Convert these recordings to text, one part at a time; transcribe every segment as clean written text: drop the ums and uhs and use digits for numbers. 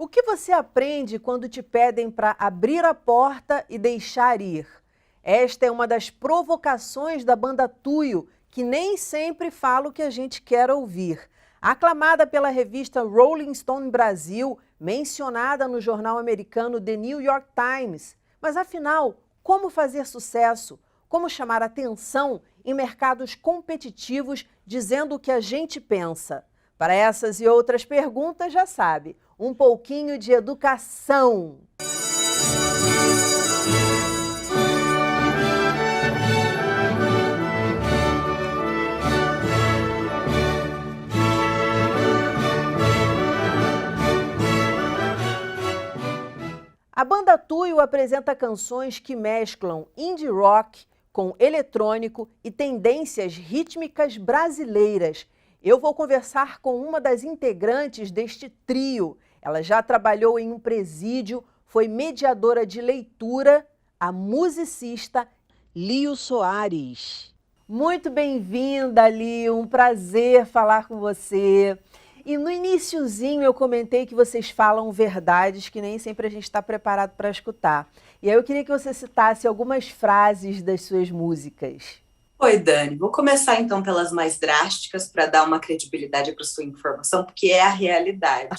O que você aprende quando te pedem para abrir a porta e deixar ir? Esta é uma das provocações da banda Tuyo, que nem sempre fala o que a gente quer ouvir. Aclamada pela revista Rolling Stone Brasil, mencionada no jornal americano The New York Times. Mas afinal, como fazer sucesso? Como chamar atenção em mercados competitivos dizendo o que a gente pensa? Para essas e outras perguntas, já sabe, um pouquinho de educação. A banda Tuyo apresenta canções que mesclam indie rock com eletrônico e tendências rítmicas brasileiras. Eu vou conversar com uma das integrantes deste trio. Ela já trabalhou em um presídio, foi mediadora de leitura, a musicista Lio Soares. Muito bem-vinda, Lio, um prazer falar com você. E no iniciozinho eu comentei que vocês falam verdades que nem sempre a gente está preparado para escutar. E aí eu queria que você citasse algumas frases das suas músicas. Oi, Dani. Vou começar então pelas mais drásticas para dar uma credibilidade para sua informação, porque é a realidade.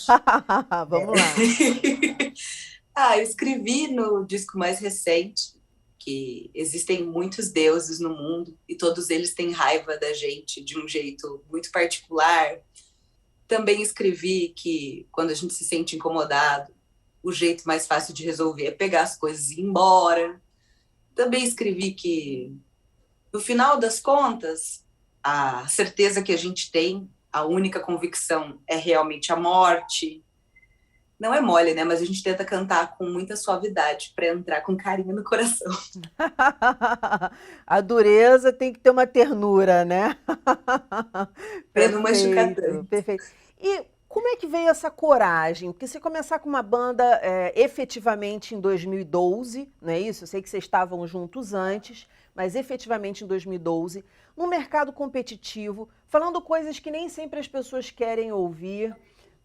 Vamos lá. Eu escrevi no disco mais recente que existem muitos deuses no mundo e todos eles têm raiva da gente de um jeito muito particular. Também escrevi que quando a gente se sente incomodado, o jeito mais fácil de resolver é pegar as coisas e ir embora. Também escrevi que no final das contas, a certeza que a gente tem, a única convicção é realmente a morte. Não é mole, né? Mas a gente tenta cantar com muita suavidade para entrar com carinho no coração. A dureza tem que ter uma ternura, né? Para não machucar Perfeito, tanto. perfeito. E como é que veio essa coragem? Porque você começar com uma banda efetivamente em 2012, não é isso? Eu sei que vocês estavam juntos antes, mas efetivamente em 2012, num mercado competitivo, falando coisas que nem sempre as pessoas querem ouvir.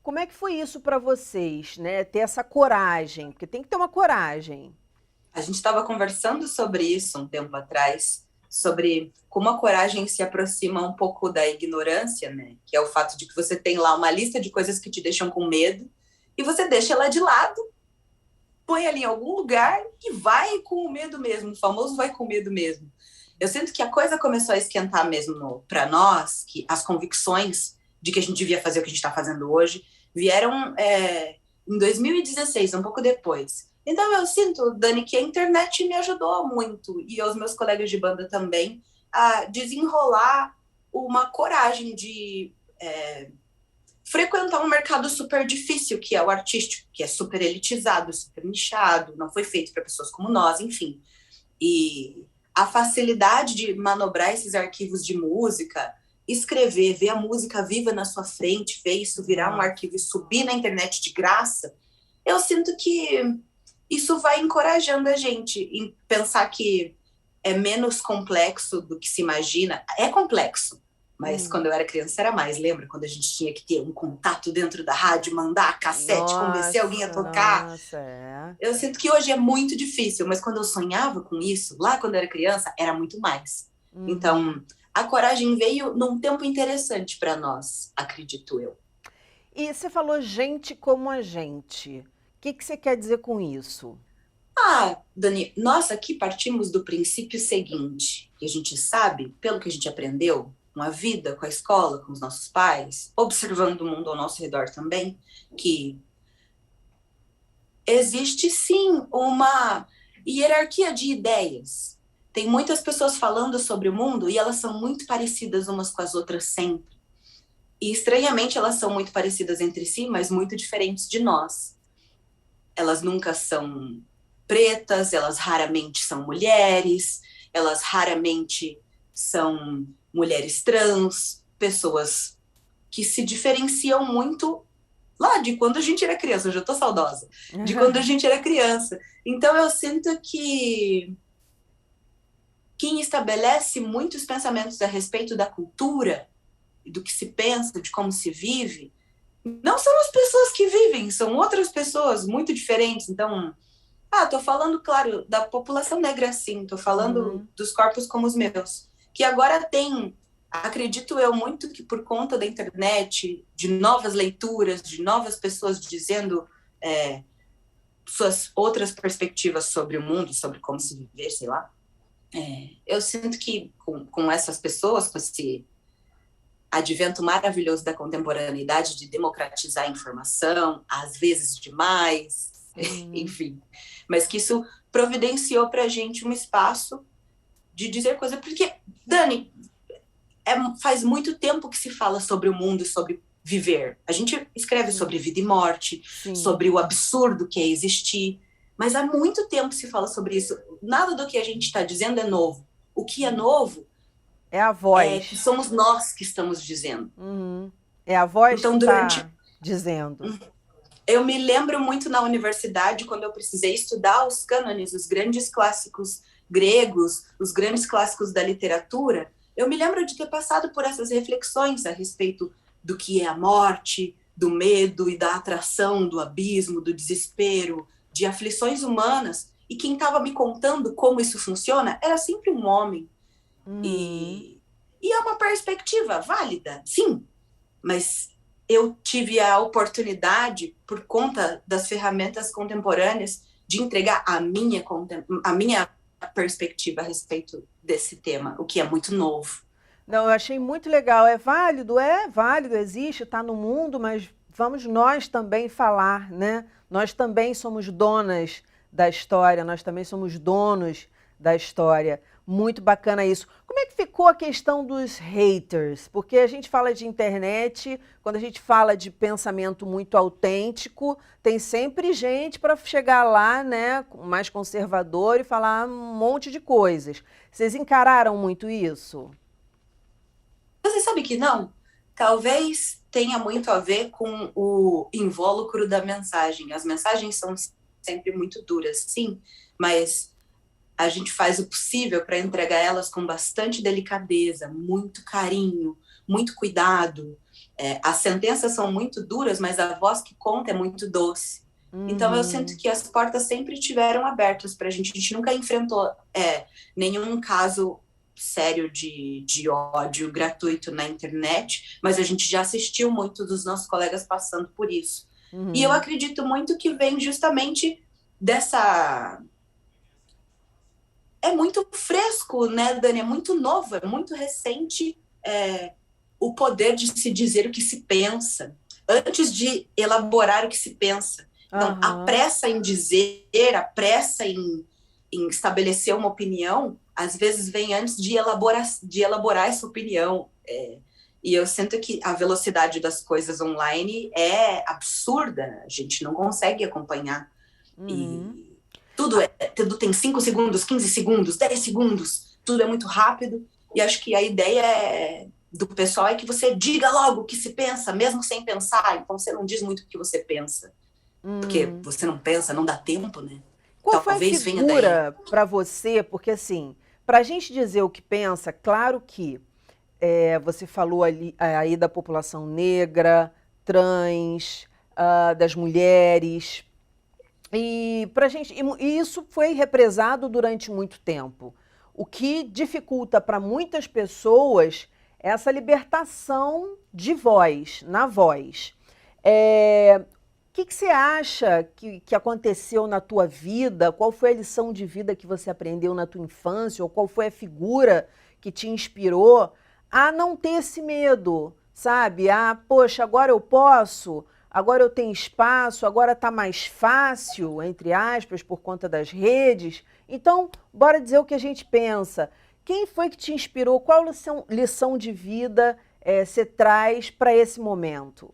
Como é que foi isso para vocês, né? Ter essa coragem, porque tem que ter uma coragem. A gente estava conversando sobre isso um tempo atrás, sobre como a coragem se aproxima um pouco da ignorância, né? Que é o fato de que você tem lá uma lista de coisas que te deixam com medo e você deixa ela de lado, põe ali em algum lugar e vai com o medo mesmo, o famoso vai com medo mesmo. Eu sinto que a coisa começou a esquentar mesmo para nós, que as convicções de que a gente devia fazer o que a gente está fazendo hoje vieram em 2016, um pouco depois. Então eu sinto, Dani, que a internet me ajudou muito, e os meus colegas de banda também, a desenrolar uma coragem de frequentar um mercado super difícil, que é o artístico, que é super elitizado, super nichado, não foi feito para pessoas como nós, enfim. E a facilidade de manobrar esses arquivos de música, escrever, ver a música viva na sua frente, ver isso virar um arquivo e subir na internet de graça, eu sinto que isso vai encorajando a gente em pensar que é menos complexo do que se imagina. É complexo, mas quando eu era criança era mais. Lembra quando a gente tinha que ter um contato dentro da rádio, mandar a cassete, convencer alguém a tocar? Nossa, é. Eu sinto que hoje é muito difícil, mas quando eu sonhava com isso, lá quando eu era criança, era muito mais. Então, a coragem veio num tempo interessante para nós, acredito eu. E você falou gente como a gente. O que você quer dizer com isso? Dani, nós aqui partimos do princípio seguinte, que a gente sabe, pelo que a gente aprendeu, com a vida, com a escola, com os nossos pais, observando o mundo ao nosso redor também, que existe sim uma hierarquia de ideias. Tem muitas pessoas falando sobre o mundo e elas são muito parecidas umas com as outras sempre. E estranhamente elas são muito parecidas entre si, mas muito diferentes de nós. Elas nunca são pretas, elas raramente são mulheres, elas raramente são mulheres trans, pessoas que se diferenciam muito lá de quando a gente era criança. Eu já tô saudosa, de quando a gente era criança. Então eu sinto que quem estabelece muitos pensamentos a respeito da cultura, do que se pensa, de como se vive, não são as pessoas que vivem, são outras pessoas muito diferentes. Então, tô falando, claro, da população negra, sim, tô falando Uhum. dos corpos como os meus, que agora tem, acredito eu, muito que por conta da internet, de novas leituras, de novas pessoas dizendo suas outras perspectivas sobre o mundo, sobre como se viver, sei lá. Eu sinto que com essas pessoas, com esse advento maravilhoso da contemporaneidade, de democratizar a informação, às vezes demais, Uhum. enfim, mas que isso providenciou para a gente um espaço de dizer coisa, porque, Dani, faz muito tempo que se fala sobre o mundo, sobre viver. A gente escreve Sim, sobre vida e morte, sim. sobre o absurdo que é existir, mas há muito tempo se fala sobre isso. Nada do que a gente está dizendo é novo. O que é novo É a é que voz. somos nós que estamos dizendo. Uhum. É a voz que Então, durante. está dizendo. Eu me lembro muito na universidade, quando eu precisei estudar os cânones, os grandes clássicos gregos, os grandes clássicos da literatura. Eu me lembro de ter passado por essas reflexões a respeito do que é a morte, do medo e da atração, do abismo, do desespero, de aflições humanas. E quem estava me contando como isso funciona era sempre um homem. Uhum. E é uma perspectiva válida, sim, mas eu tive a oportunidade, por conta das ferramentas contemporâneas, de entregar a minha perspectiva a respeito desse tema, o que é muito novo. Não, eu achei muito legal. É válido, existe, está no mundo, mas vamos nós também falar, né? Nós também somos donas da história, nós também somos donos da história. Muito bacana isso. Como é que ficou a questão dos haters? Porque a gente fala de internet, quando a gente fala de pensamento muito autêntico, tem sempre gente para chegar lá, né, mais conservador e falar um monte de coisas. Vocês encararam muito isso? Você sabe que não? Talvez tenha muito a ver com o invólucro da mensagem. As mensagens são sempre muito duras, sim, mas a gente faz o possível para entregar elas com bastante delicadeza, muito carinho, muito cuidado. As sentenças são muito duras, mas a voz que conta é muito doce. Então eu sinto Uhum. que as portas sempre tiveram abertas para a gente. A gente nunca enfrentou nenhum caso sério de ódio gratuito na internet, mas a gente já assistiu muito dos nossos colegas passando por isso. E eu Uhum. acredito muito que vem justamente dessa. É muito fresco, né, Dani? É muito novo, é muito recente o poder de se dizer o que se pensa, antes de elaborar o que se pensa. Então, a Aham. pressa em dizer, a pressa em estabelecer uma opinião, às vezes vem antes de elaborar essa opinião. E eu sinto que a velocidade das coisas online é absurda, a gente não consegue acompanhar. Uhum. E tudo tem 5 segundos, 15 segundos, 10 segundos, tudo é muito rápido. E acho que a ideia do pessoal é que você diga logo o que se pensa, mesmo sem pensar. Então você não diz muito o que você pensa, porque Uhum. você não pensa, não dá tempo, né? Qual foi a Talvez venha daí. figura para você? Porque assim, para a gente dizer o que pensa, claro que você falou ali aí da população negra, trans, das mulheres. E pra gente, e isso foi represado durante muito tempo. O que dificulta para muitas pessoas essa libertação de voz, na voz. O que você acha que aconteceu na tua vida? Qual foi a lição de vida que você aprendeu na tua infância? Ou qual foi a figura que te inspirou a não ter esse medo, sabe? Poxa, agora eu posso, agora eu tenho espaço, agora está mais fácil, entre aspas, por conta das redes. Então, bora dizer o que a gente pensa. Quem foi que te inspirou? Qual lição de vida você traz para esse momento?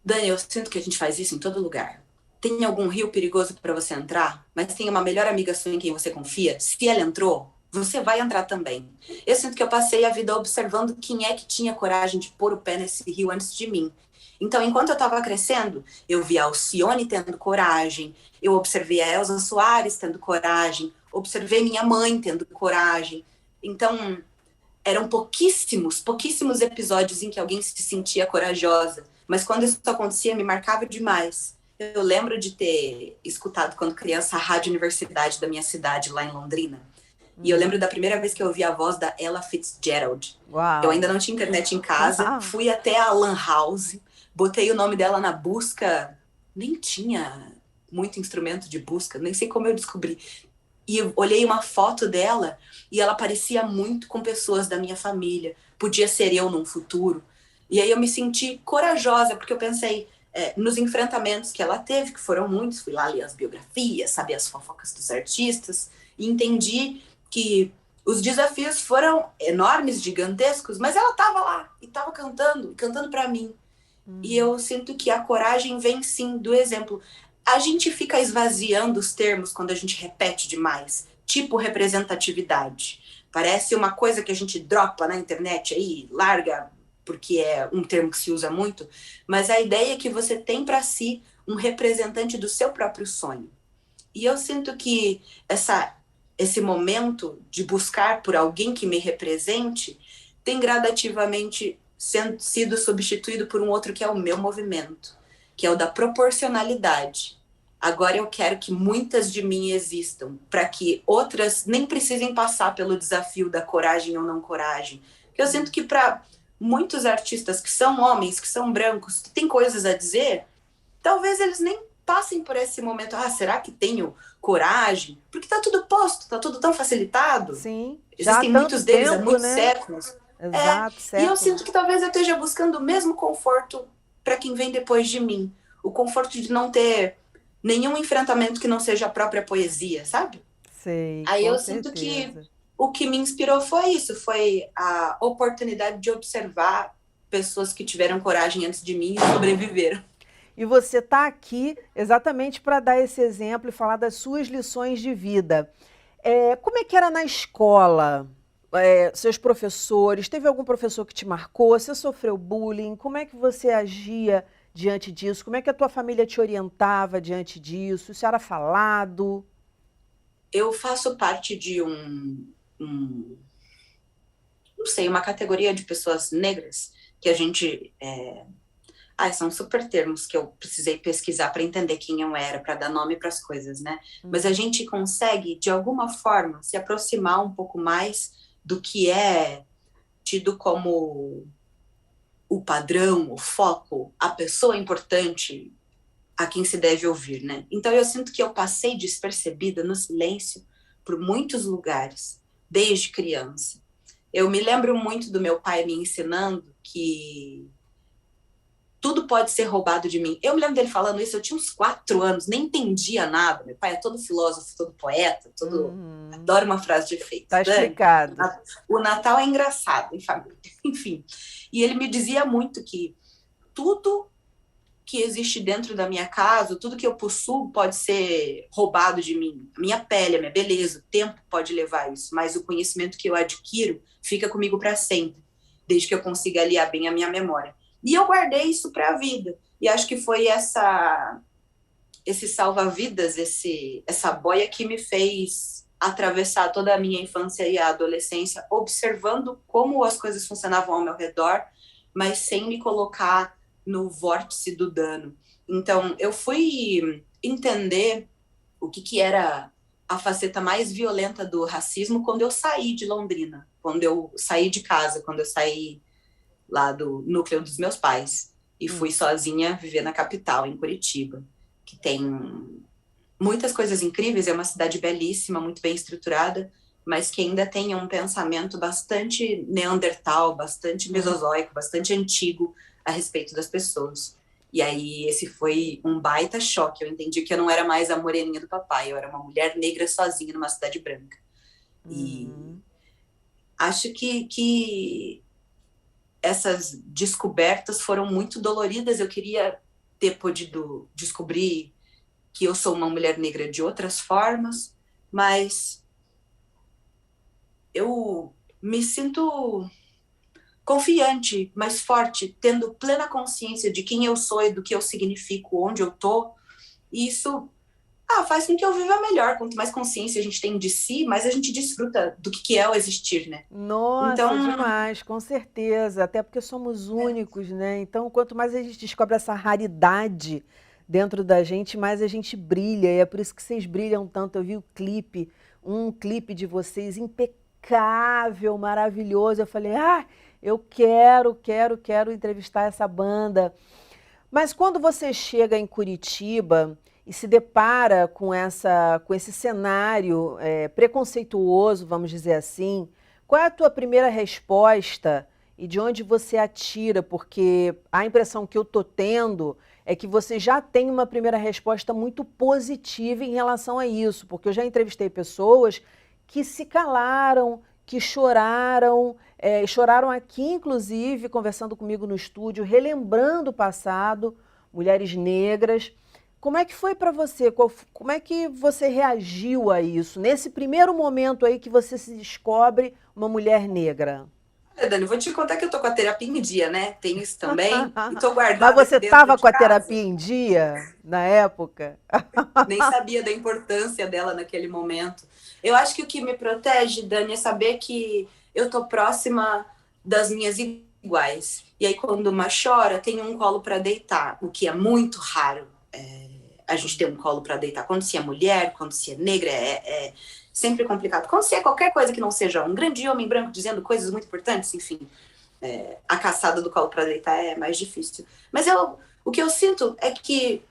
Dani, eu sinto que a gente faz isso em todo lugar. Tem algum rio perigoso para você entrar, mas tem uma melhor amiga sua em quem você confia? Se ela entrou, você vai entrar também. Eu sinto que eu passei a vida observando quem é que tinha coragem de pôr o pé nesse rio antes de mim. Então, enquanto eu estava crescendo, eu vi a Alcione tendo coragem, eu observei a Elza Soares tendo coragem, observei minha mãe tendo coragem. Então, eram pouquíssimos episódios em que alguém se sentia corajosa. Mas quando isso acontecia, me marcava demais. Eu lembro de ter escutado, quando criança, a Rádio Universidade da minha cidade, lá em Londrina. E eu lembro da primeira vez que eu ouvi a voz da Ella Fitzgerald. Eu ainda Uau! não tinha internet em casa, fui até a Lan House, botei o nome dela na busca, nem tinha muito instrumento de busca, nem sei como eu descobri. E eu olhei uma foto dela e ela parecia muito com pessoas da minha família. Podia ser eu num futuro. E aí eu me senti corajosa, porque eu pensei nos enfrentamentos que ela teve, que foram muitos. Fui lá ler as biografias, saber as fofocas dos artistas, e entendi que os desafios foram enormes, gigantescos, mas ela estava lá e estava cantando, cantando para mim. E eu sinto que a coragem vem sim do exemplo. A gente fica esvaziando os termos quando a gente repete demais, tipo representatividade. Parece uma coisa que a gente dropa na internet aí, larga, porque é um termo que se usa muito, mas a ideia é que você tem para si um representante do seu próprio sonho. E eu sinto que esse momento de buscar por alguém que me represente tem gradativamente sido substituído por um outro que é o meu movimento, que é o da proporcionalidade. Agora eu quero que muitas de mim existam, para que outras nem precisem passar pelo desafio da coragem ou não coragem. Porque eu sinto que para muitos artistas que são homens, que são brancos, que têm coisas a dizer, talvez eles nem passem por esse momento. Ah, será que tenho coragem? Porque tá tudo posto, tá tudo tão facilitado. Sim, já há Existem tanto muitos deles há tempo, muitos né? séculos. Exato, E eu sinto séculos. que talvez eu esteja buscando o mesmo conforto para quem vem depois de mim. O conforto de não ter nenhum enfrentamento que não seja a própria poesia, sabe? Sei, Aí com eu sinto que certeza. o que me inspirou foi isso, foi a oportunidade de observar pessoas que tiveram coragem antes de mim e sobreviveram. E você está aqui exatamente para dar esse exemplo e falar das suas lições de vida. Como é que era na escola? Seus professores? Teve algum professor que te marcou? Você sofreu bullying? Como é que você agia diante disso? Como é que a tua família te orientava diante disso? Isso era falado? Eu faço parte de um não sei, uma categoria de pessoas negras que a gente. São super termos que eu precisei pesquisar para entender quem eu era, para dar nome para as coisas, né? Mas a gente consegue, de alguma forma, se aproximar um pouco mais do que é tido como o padrão, o foco, a pessoa importante a quem se deve ouvir, né? Então eu sinto que eu passei despercebida no silêncio por muitos lugares, desde criança. Eu me lembro muito do meu pai me ensinando que tudo pode ser roubado de mim. Eu me lembro dele falando isso, eu tinha uns 4 anos, nem entendia nada. Meu pai é todo filósofo, todo poeta, todo... Adoro uma frase de efeito. Tá Dani, explicado. o Natal é engraçado em família. Enfim. E ele me dizia muito que tudo que existe dentro da minha casa, tudo que eu possuo pode ser roubado de mim. A minha pele, a minha beleza, o tempo pode levar isso, mas o conhecimento que eu adquiro fica comigo para sempre, desde que eu consiga aliar bem a minha memória. E eu guardei isso para a vida. E acho que foi esse salva-vidas, essa boia que me fez atravessar toda a minha infância e a adolescência, observando como as coisas funcionavam ao meu redor, mas sem me colocar no vórtice do dano. Então, eu fui entender o que era a faceta mais violenta do racismo quando eu saí de Londrina, quando eu saí de casa, quando eu saí lá do núcleo dos meus pais e fui sozinha viver na capital, em Curitiba, que tem muitas coisas incríveis, é uma cidade belíssima, muito bem estruturada, mas que ainda tem um pensamento bastante neandertal, bastante mesozoico, bastante antigo a respeito das pessoas. E aí esse foi um baita choque. Eu entendi que eu não era mais a moreninha do papai, eu era uma mulher negra sozinha numa cidade branca. E acho que essas descobertas foram muito doloridas. Eu queria ter podido descobrir que eu sou uma mulher negra de outras formas, mas eu me sinto confiante, mais forte, tendo plena consciência de quem eu sou e do que eu significo, onde eu tô. E isso faz com que eu viva melhor. Quanto mais consciência a gente tem de si, mais a gente desfruta do que é o existir, né? Nossa, Então, demais, com certeza. Até porque somos únicos, né? Então, quanto mais a gente descobre essa raridade dentro da gente, mais a gente brilha. E é por isso que vocês brilham tanto. Eu vi o clipe, um clipe de vocês impecável, maravilhoso. Eu falei, eu quero entrevistar essa banda. Mas quando você chega em Curitiba e se depara com esse cenário preconceituoso, vamos dizer assim, qual é a tua primeira resposta e de onde você atira? Porque a impressão que eu estou tendo é que você já tem uma primeira resposta muito positiva em relação a isso, porque eu já entrevistei pessoas que se calaram, que choraram, choraram aqui, inclusive, conversando comigo no estúdio, relembrando o passado, mulheres negras. Como é que foi para você? Como é que você reagiu a isso? Nesse primeiro momento aí que você se descobre uma mulher negra. Dani, vou te contar que eu tô com a terapia em dia, né? Tem isso também. E tô Mas guardada você aqui dentro estava de com a casa. terapia em dia na época? Nem sabia da importância dela naquele momento. Eu acho que o que me protege, Dani, é saber que eu tô próxima das minhas iguais. E aí, quando uma chora, tem um colo para deitar, o que é muito raro. A gente ter um colo para deitar. Quando se é mulher, quando se é negra, é sempre complicado. Quando se é qualquer coisa que não seja um grande homem branco dizendo coisas muito importantes, enfim, a caçada do colo para deitar é mais difícil. Mas o que eu sinto é que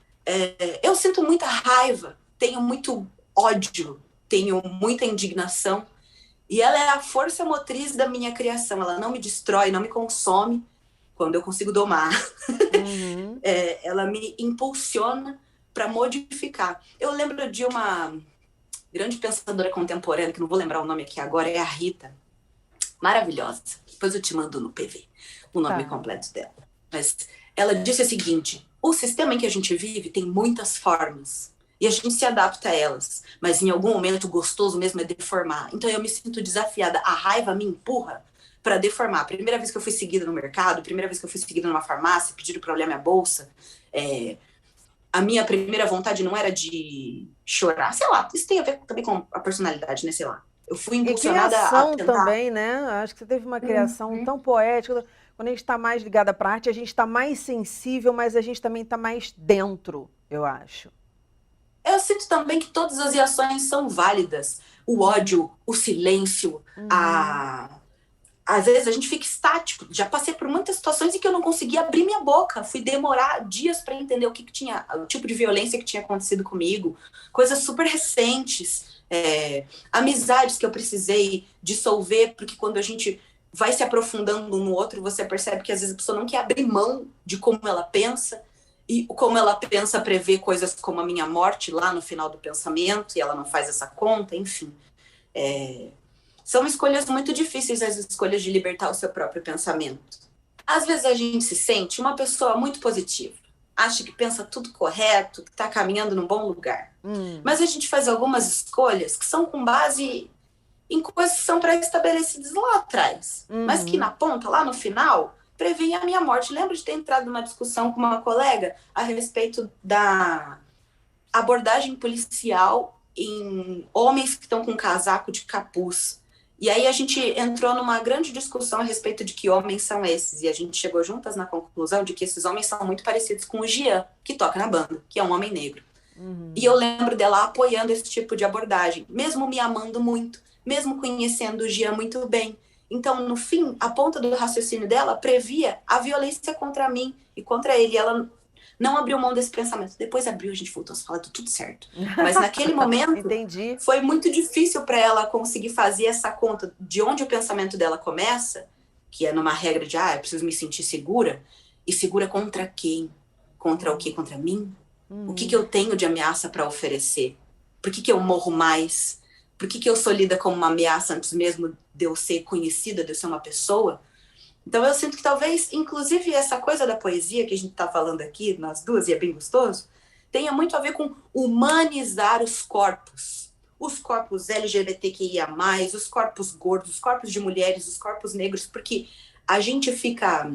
eu sinto muita raiva, tenho muito ódio, tenho muita indignação, e ela é a força motriz da minha criação. Ela não me destrói, não me consome quando eu consigo domar. Uhum. Ela me impulsiona para modificar. Eu lembro de uma grande pensadora contemporânea, que não vou lembrar o nome aqui agora, é a Rita. Maravilhosa. Depois eu te mando no PV o nome Tá. completo dela. Mas ela disse o seguinte: o sistema em que a gente vive tem muitas formas e a gente se adapta a elas, mas em algum momento o gostoso mesmo é deformar. Então eu me sinto desafiada. A raiva me empurra para deformar. A primeira vez que eu fui seguida no mercado, a primeira vez que eu fui seguida numa farmácia, pediram para olhar minha bolsa, a minha primeira vontade não era de chorar, sei lá, isso tem a ver também com a personalidade, né, sei lá. Eu fui E impulsionada a criação tentar. também, né? Acho que você teve uma criação tão poética. Quando a gente está mais ligada para a arte, a gente está mais sensível, mas a gente também está mais dentro, eu acho. Eu sinto também que todas as reações são válidas. O ódio, o silêncio, Uhum. às vezes a gente fica estático. Já passei por muitas situações em que eu não conseguia abrir minha boca. Fui demorar dias para entender o que tinha, o tipo de violência que tinha acontecido comigo. Coisas super recentes. Amizades que eu precisei dissolver, porque quando a gente vai se aprofundando um no outro, você percebe que às vezes a pessoa não quer abrir mão de como ela pensa. E como ela pensa prever coisas como a minha morte lá no final do pensamento, e ela não faz essa conta, enfim. São escolhas muito difíceis, as escolhas de libertar o seu próprio pensamento. Às vezes a gente se sente uma pessoa muito positiva, acha que pensa tudo correto, que está caminhando num bom lugar. Mas a gente faz algumas escolhas que são com base em coisas que são pré-estabelecidas lá atrás, mas que na ponta, lá no final, prevêem a minha morte. Lembro de ter entrado numa discussão com uma colega a respeito da abordagem policial em homens que estão com casaco de capuz. E aí a gente entrou numa grande discussão a respeito de que homens são esses. E a gente chegou juntas na conclusão de que esses homens são muito parecidos com o Gian, que toca na banda, que é um homem negro. E eu lembro dela apoiando esse tipo de abordagem, mesmo me amando muito, mesmo conhecendo o Gian muito bem. Então, no fim, a ponta do raciocínio dela previa a violência contra mim e contra ele. Ela não abriu mão desse pensamento. Depois abriu, a gente voltou a falar, deu tudo certo. Mas naquele momento, Entendi. foi muito difícil para ela conseguir fazer essa conta de onde o pensamento dela começa, que é numa regra de, eu preciso me sentir segura. E segura contra quem? Contra o quê? Contra mim? O que eu tenho de ameaça para oferecer? Por que eu morro mais? Por que eu sou lida como uma ameaça antes mesmo de eu ser conhecida, de eu ser uma pessoa? Então eu sinto que talvez, inclusive, essa coisa da poesia que a gente está falando aqui, nós duas, e é bem gostoso, tenha muito a ver com humanizar os corpos. Os corpos LGBTQIA+, os corpos gordos, os corpos de mulheres, os corpos negros, porque a gente fica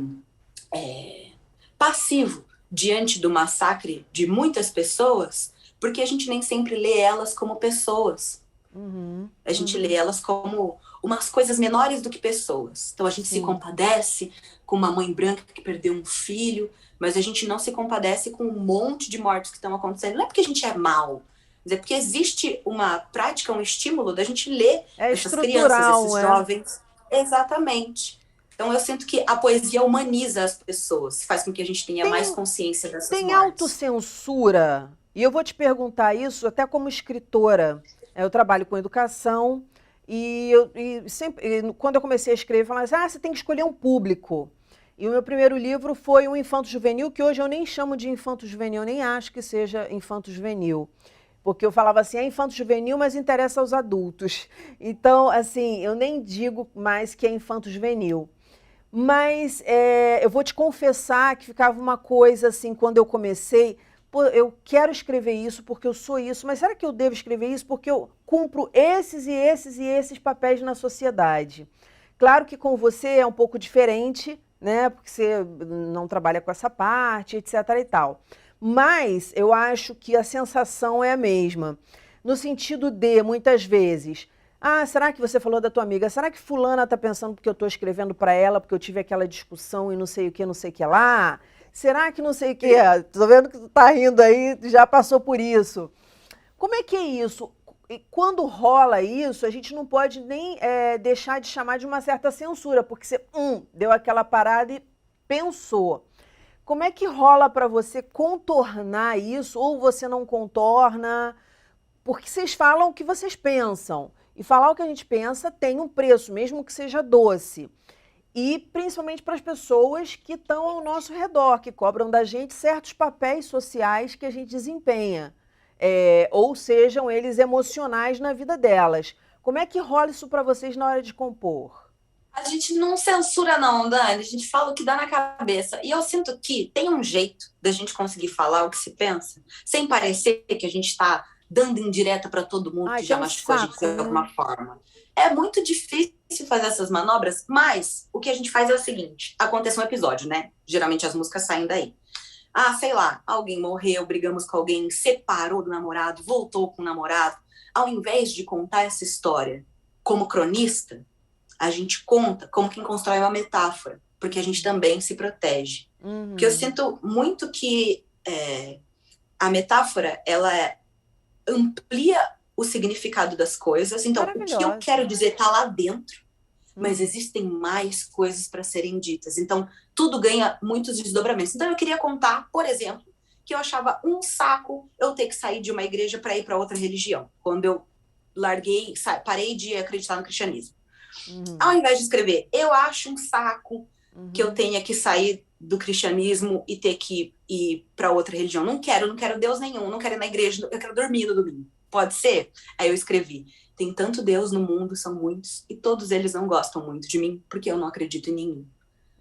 passivo diante do massacre de muitas pessoas, porque a gente nem sempre lê elas como pessoas. Uhum, A gente lê elas como umas coisas menores do que pessoas. Então a gente se sim. compadece com uma mãe branca que perdeu um filho, mas a gente não se compadece com um monte de mortes que estão acontecendo. Não é porque a gente é mal, mas é porque existe uma prática, um estímulo da gente ler É essas crianças, estrutural, esses é. jovens. Exatamente. Então eu sinto que a poesia humaniza as pessoas, faz com que a gente tenha mais Tem, consciência dessas tem mortes. autocensura? E eu vou te perguntar isso até como escritora. Eu trabalho com educação e sempre, quando eu comecei a escrever, falavam assim, você tem que escolher um público. E o meu primeiro livro foi um infanto-juvenil, que hoje eu nem chamo de infanto-juvenil, nem acho que seja infanto-juvenil. Porque eu falava assim, é infanto-juvenil, mas interessa aos adultos. Então, assim, eu nem digo mais que é infanto-juvenil. Mas eu vou te confessar que ficava uma coisa assim, quando eu comecei, pô, eu quero escrever isso porque eu sou isso, mas será que eu devo escrever isso porque eu cumpro esses e esses e esses papéis na sociedade? Claro que com você é um pouco diferente, né? Porque você não trabalha com essa parte, etc e tal. Mas eu acho que a sensação é a mesma. No sentido de, muitas vezes, será que você falou da tua amiga? Será que fulana está pensando porque eu estou escrevendo para ela, porque eu tive aquela discussão e não sei o que, não sei o que lá? Será que não sei o que? Tô vendo que tu tá rindo aí, já passou por isso. Como é que é isso? E quando rola isso, a gente não pode nem deixar de chamar de uma certa censura, porque você deu aquela parada e pensou. Como é que rola para você contornar isso, ou você não contorna? Porque vocês falam o que vocês pensam. E falar o que a gente pensa tem um preço, mesmo que seja doce. E principalmente para as pessoas que estão ao nosso redor, que cobram da gente certos papéis sociais que a gente desempenha. Ou sejam eles emocionais na vida delas. Como é que rola isso para vocês na hora de compor? A gente não censura, não, Dani. A gente fala o que dá na cabeça. E eu sinto que tem um jeito da gente conseguir falar o que se pensa, sem parecer que a gente está dando indireta para todo mundo Ai, que que é já um machucou a gente de saco, né? alguma forma. É muito difícil fazer essas manobras, mas o que a gente faz é o seguinte: acontece um episódio, né? Geralmente as músicas saem daí. Sei lá, alguém morreu, brigamos com alguém, separou do namorado, voltou com o namorado. Ao invés de contar essa história como cronista, a gente conta como quem constrói uma metáfora, porque a gente também se protege. Porque eu Uhum. sinto muito que a metáfora, ela amplia o significado das coisas. Então, o que eu Maravilhosa. quero dizer está lá dentro, mas Uhum. existem mais coisas para serem ditas. Então, tudo ganha muitos desdobramentos. Então, eu queria contar, por exemplo, que eu achava um saco eu ter que sair de uma igreja para ir para outra religião. Quando eu parei de acreditar no cristianismo. Ao Uhum. invés de escrever, eu acho um saco que eu Uhum. tenha que sair do cristianismo e ter que ir para outra religião. Não quero Deus nenhum, não quero ir na igreja, eu quero dormir no domingo. Pode ser? Aí eu escrevi: tem tanto Deus no mundo, são muitos, e todos eles não gostam muito de mim, porque eu não acredito em nenhum.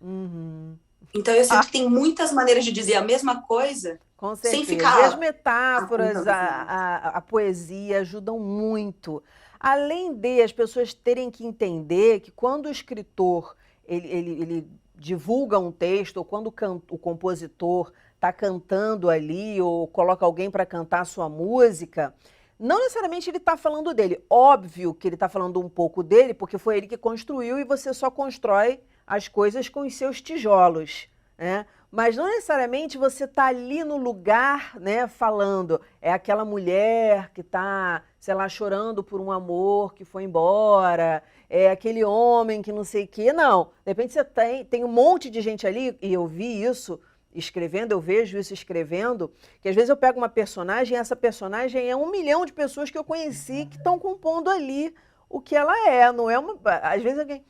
Uhum. Então eu sinto Ah, que tem muitas maneiras de dizer a mesma coisa com sem certeza. E as ficar metáforas, apontando para o outro. a poesia ajudam muito. Além de as pessoas terem que entender que quando o escritor ele divulga um texto, ou quando o compositor está cantando ali, ou coloca alguém para cantar a sua música, não necessariamente ele está falando dele. Óbvio que ele está falando um pouco dele, porque foi ele que construiu e você só constrói as coisas com os seus tijolos, né? Mas não necessariamente você está ali no lugar, né, falando. É aquela mulher que está, sei lá, chorando por um amor que foi embora. É aquele homem que não sei o quê. Não. De repente você tem um monte de gente ali, e eu vi isso escrevendo, eu vejo isso escrevendo, que às vezes eu pego uma personagem e essa personagem é 1 milhão de pessoas que eu conheci que estão compondo ali o que ela é. Não é uma. Às vezes alguém.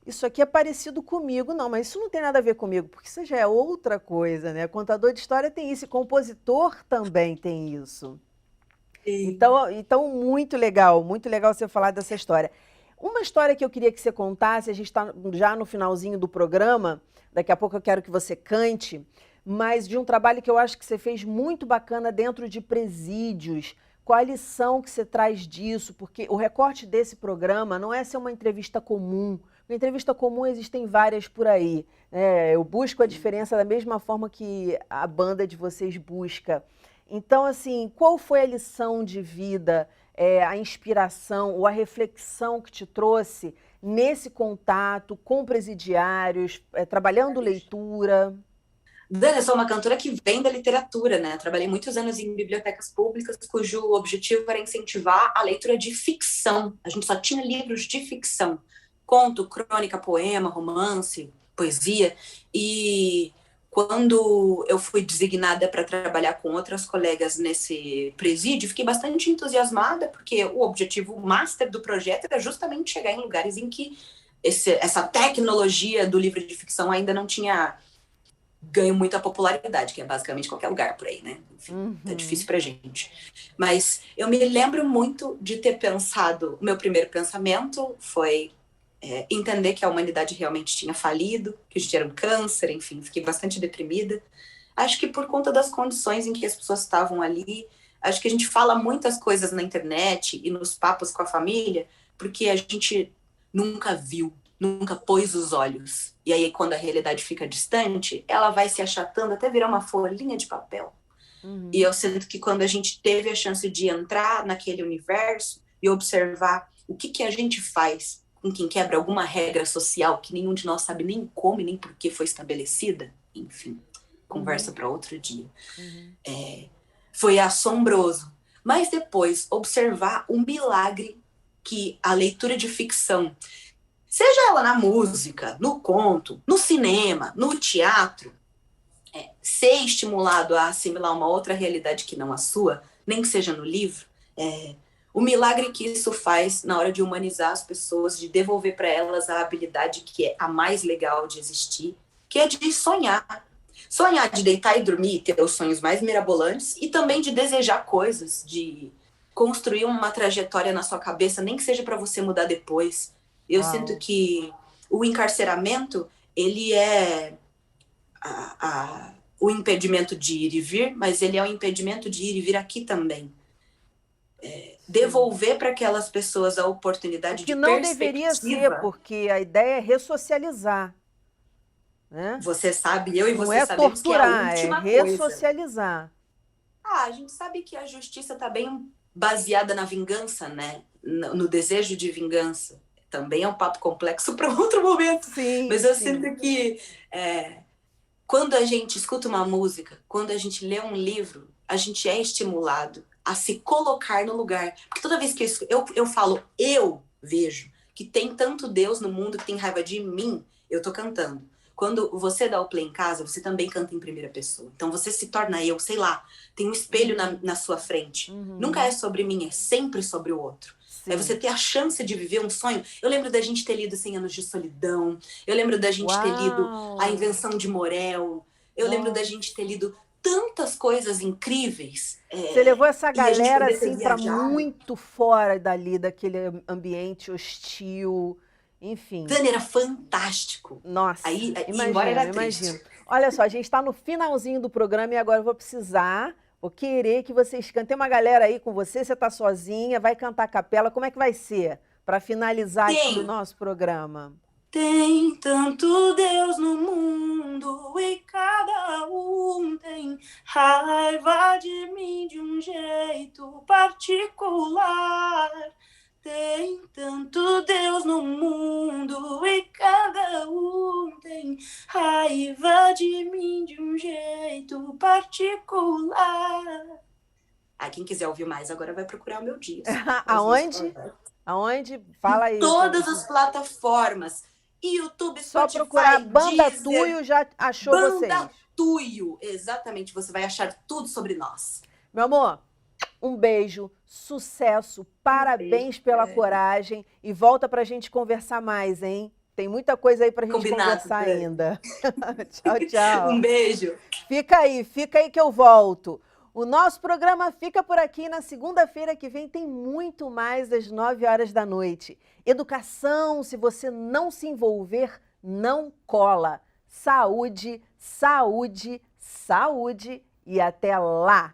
Isso aqui é parecido comigo. Não, mas isso não tem nada a ver comigo, porque isso já é outra coisa, né? Contador de história tem isso, e compositor também tem isso. Então, muito legal você falar dessa história. Uma história que eu queria que você contasse, a gente está já no finalzinho do programa, daqui a pouco eu quero que você cante, mas de um trabalho que eu acho que você fez muito bacana dentro de presídios. Qual a lição que você traz disso? Porque o recorte desse programa não é ser uma entrevista comum. Uma entrevista comum existem várias por aí, né? Eu busco a diferença da mesma forma que a banda de vocês busca. Então, assim, qual foi a lição de vida, a inspiração ou a reflexão que te trouxe nesse contato com presidiários, trabalhando leitura? Dani, eu sou uma cantora que vem da literatura, né? Trabalhei muitos anos em bibliotecas públicas, cujo objetivo era incentivar a leitura de ficção. A gente só tinha livros de ficção. Conto, crônica, poema, romance, poesia. E quando eu fui designada para trabalhar com outras colegas nesse presídio, fiquei bastante entusiasmada, porque o objetivo master do projeto era justamente chegar em lugares em que essa tecnologia do livro de ficção ainda não tinha ganho muita popularidade, que é basicamente qualquer lugar por aí, né? Enfim, tá difícil pra gente. Mas eu me lembro muito de ter pensado, o meu primeiro pensamento foi entender que a humanidade realmente tinha falido, que a gente era um câncer, enfim, fiquei bastante deprimida. Acho que por conta das condições em que as pessoas estavam ali, acho que a gente fala muitas coisas na internet e nos papos com a família, porque a gente nunca viu, nunca pôs os olhos. E aí, quando a realidade fica distante, ela vai se achatando até virar uma folhinha de papel. E eu sinto que quando a gente teve a chance de entrar naquele universo e observar o que a gente faz com quem quebra alguma regra social que nenhum de nós sabe nem como e nem por que foi estabelecida, enfim, conversa para outro dia. Foi assombroso. Mas depois, observar o milagre que a leitura de ficção, seja ela na música, no conto, no cinema, no teatro, ser estimulado a assimilar uma outra realidade que não a sua, nem que seja no livro, o milagre que isso faz na hora de humanizar as pessoas, de devolver para elas a habilidade que é a mais legal de existir, que é de sonhar. Sonhar, de deitar e dormir, ter os sonhos mais mirabolantes, e também de desejar coisas, de construir uma trajetória na sua cabeça, nem que seja para você mudar depois. Eu sinto que o encarceramento, ele é o impedimento de ir e vir, mas ele é o impedimento de ir e vir aqui também. Devolver para aquelas pessoas a oportunidade de perspectiva. Que não deveria ser, porque a ideia é ressocializar. Né? Você sabe, eu e não você sabemos torturar, que é a última ressocializar. Coisa. A gente sabe que a justiça está bem baseada na vingança, né? No desejo de vingança. Também é um papo complexo para outro momento. Sim, mas eu sinto que quando a gente escuta uma música, quando a gente lê um livro, a gente é estimulado a se colocar no lugar. Porque toda vez que eu falo, eu vejo que tem tanto Deus no mundo que tem raiva de mim, eu tô cantando. Quando você dá o play em casa, você também canta em primeira pessoa. Então você se torna eu, sei lá, tem um espelho na sua frente. Nunca é sobre mim, é sempre sobre o outro. Sim. É você ter a chance de viver um sonho. Eu lembro da gente ter lido 100 Anos de Solidão. Eu lembro da gente ter lido A Invenção de Morel. Eu lembro da gente ter lido tantas coisas incríveis. Você levou essa galera assim para muito fora dali, daquele ambiente hostil, enfim. Dani, era fantástico. Nossa, aí, imagino. Olha só, a gente está no finalzinho do programa e agora eu vou querer que vocês cantem. Tem uma galera aí com você está sozinha, vai cantar a capela. Como é que vai ser para finalizar aqui o nosso programa? Tem tanto Deus no mundo e cada um tem raiva de mim de um jeito particular. Tem tanto Deus no mundo e cada um tem raiva de mim de um jeito particular. Quem quiser ouvir mais agora vai procurar o meu disco. Aonde? Aonde? Fala aí. Em todas as plataformas. YouTube, Só Spotify, procurar Banda Deezer, Tuyo, já achou vocês. Banda Tuyo, exatamente. Você vai achar tudo sobre nós. Meu amor, um beijo, sucesso, parabéns pela coragem e volta pra gente conversar mais, hein? Tem muita coisa aí pra gente conversar ainda. Tchau, tchau. Um beijo. Fica aí que eu volto. O nosso programa fica por aqui. Na segunda-feira que vem tem muito mais às 9 horas da noite. Educação, se você não se envolver, não cola. Saúde, saúde, saúde e até lá!